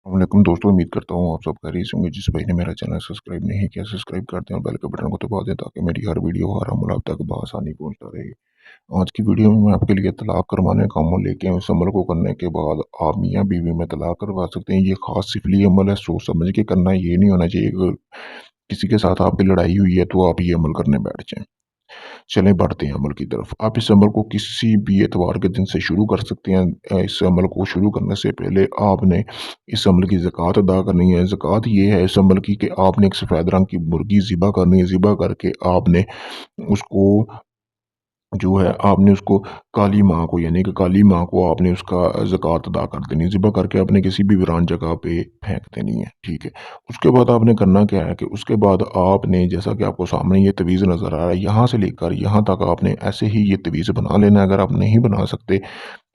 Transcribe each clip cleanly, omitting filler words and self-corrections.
वालेकुम दोस्तों, उम्मीद करता हूँ आप सब खैरियत से होंगे। जिस भाई ने मेरा चैनल सब्सक्राइब नहीं किया, सब्सक्राइब कर दें और बेल के बटन को दबा दें ताकि मेरी हर वीडियो हर अमल आप तक बआसानी पहुंचता रहे। आज की वीडियो में मैं आपके लिए तलाक करवाने का अमल लेके आया हूं। इस अमल को करने के बाद आप मियाँ बीवी में तलाक करवा सकते हैं। ये खास सिफली अमल है, सोच समझ के करना है। ये नहीं होना चाहिए कि किसी के साथ आपकी लड़ाई हुई है तो आप ये अमल करने बैठ जाएं। चलें बढ़ते हैं अमल की तरफ। आप इस अमल को किसी भी एतवार के दिन से शुरू कर सकते हैं। इस अमल को शुरू करने से पहले आपने इस अमल की ज़कात अदा करनी है। ज़कात ये है इस अमल की कि आपने एक सफ़ेद रंग की मुर्गी ज़िबा करनी है। ज़िबा करके आपने उसको जो है आपने उसको काली माँ को यानी कि काली माँ को आपने उसका ज़कात अदा कर देनी है। ज़िबा करके आपने किसी भी वीरान जगह पे फेंक देनी है, ठीक है। उसके बाद आपने करना क्या है कि उसके बाद आपने जैसा कि आपको सामने ये तवीज़ नज़र आ रहा है, यहाँ से लेकर यहाँ तक आपने ऐसे ही ये तवीज़ बना लेना है। अगर आप नहीं बना सकते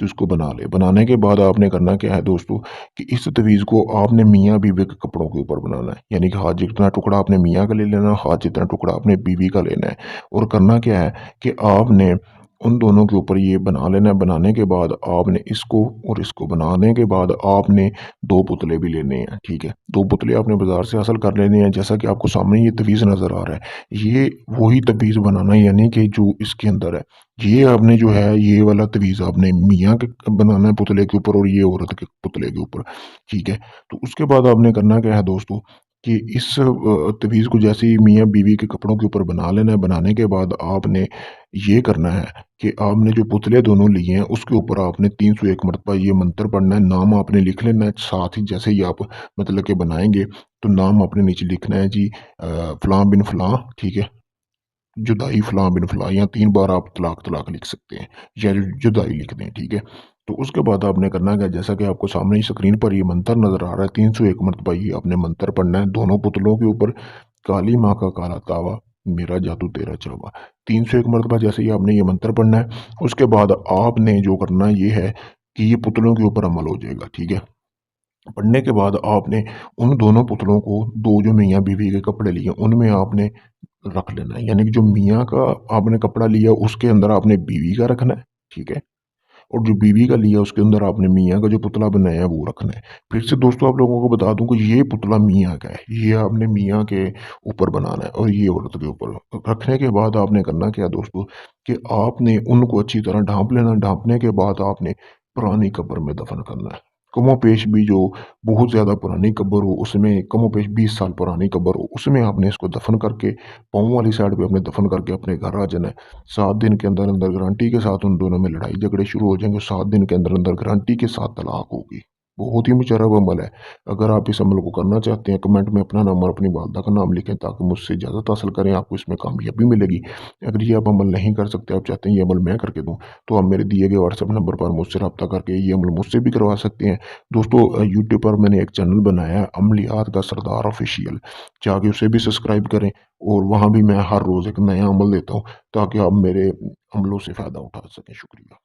तो इसको बना ले। बनाने के बाद आपने करना क्या है दोस्तों कि इस तवीज़ को आपने मियाँ बीवी के कपड़ों के ऊपर बनाना है। यानी कि हाथ जितना टुकड़ा आपने मियाँ का ले लेना है, हाथ जितना टुकड़ा आपने बीवी का लेना है। और करना क्या है कि आपने उन दोनों के ऊपर ये बना लेना है। बनाने के बाद आपने इसको और इसको बनाने के बाद आपने 2 पुतले भी लेने हैं, ठीक है। 2 पुतले आपने बाज़ार से हासिल कर लेने हैं। जैसा कि आपको सामने ये तवीज़ नज़र आ रहा है, ये वही तवीज़ बनाना है यानी कि जो इसके अंदर है। ये आपने जो है ये वाला तवीज़ आपने मियाँ के बनाना है पुतले के ऊपर और ये औरत के पुतले के ऊपर, ठीक है। तो उसके बाद आपने करना क्या है दोस्तों कि इस तवीज़ को जैसे ही मियाँ बीवी के कपड़ों के ऊपर बना लेना है। बनाने के बाद आपने ये करना है कि आपने जो पुतले दोनों लिए हैं उसके ऊपर आपने 301 मरतबा ये मंत्र पढ़ना है। नाम आपने लिख लेना है साथ ही जैसे ही आप मतलब कि बनाएँगे तो नाम आपने नीचे लिखना है जी फलाँ बिन फलाँ, ठीक है। जुदाई फलाँ बिन फलाँ या 3 बार आप तलाक तलाक लिख सकते हैं या जुदाई लिख दें, ठीक है। तो उसके बाद आपने करना क्या है जैसा कि आपको सामने ही स्क्रीन पर ये मंत्र नज़र आ रहा है 301 मरतबा ये आपने मंत्र पढ़ना है दोनों पुतलों के ऊपर। काली माँ का काला तावा, मेरा जादू तेरा चावा। 301 मरतबा जैसे ही आपने ये मंत्र पढ़ना है, उसके बाद आपने जो करना ये है कि ये पुतलों के ऊपर अमल हो जाएगा, ठीक है। पढ़ने के बाद आपने उन दोनों पुतलों को 2 जो मियाँ बीवी के कपड़े लिए उनमें आपने रख लेना है। यानी कि जो मियाँ का आपने कपड़ा लिया उसके अंदर आपने बीवी का रखना है, ठीक है? और जो बीवी का लिया उसके अंदर आपने मियाँ का जो पुतला बनाया है वो रखना है। फिर से दोस्तों आप लोगों को बता दूँ कि ये पुतला मियाँ का है। ये आपने मियाँ के ऊपर बनाना है और ये औरत के ऊपर। रखने के बाद आपने करना क्या है दोस्तों कि आपने उनको अच्छी तरह ढाँप लेना। ढाँपने के बाद आपने पुरानी कब्र में दफ़न करना है। कमोपेश भी जो बहुत ज़्यादा पुरानी कब्र हो उसमें कमोपेश 20 साल पुरानी कब्र हो उसमें आपने इसको दफ़न करके पाँव वाली साइड पे आपने दफ़न करके अपने घर आ जाना है। 7 दिन के अंदर-अंदर गारंटी के साथ उन दोनों में लड़ाई झगड़े शुरू हो जाएँगे। 7 दिन के अंदर-अंदर गारंटी के साथ तलाक होगी। बहुत ही मुजर्रब अमल है। अगर आप इस अमल को करना चाहते हैं कमेंट में अपना नाम और अपनी वालदा का नाम लिखें ताकि मुझसे इजाज़त हासिल करें, आपको इसमें कामयाबी मिलेगी। अगर ये आप अमल नहीं कर सकते, आप चाहते हैं ये अमल मैं करके दूँ, तो आप मेरे दिए गए व्हाट्सएप नंबर पर मुझसे राब्ता करके ये अमल मुझसे भी करवा सकते हैं। दोस्तों यूट्यूब पर मैंने एक चैनल बनाया है अमलियात का सरदार ऑफ़िशियल, जाके उसे भी सब्सक्राइब करें और वहाँ भी मैं हर रोज़ एक नया अमल देता हूँ ताकि आप मेरे अमलों से फ़ायदा उठा सकें। शुक्रिया।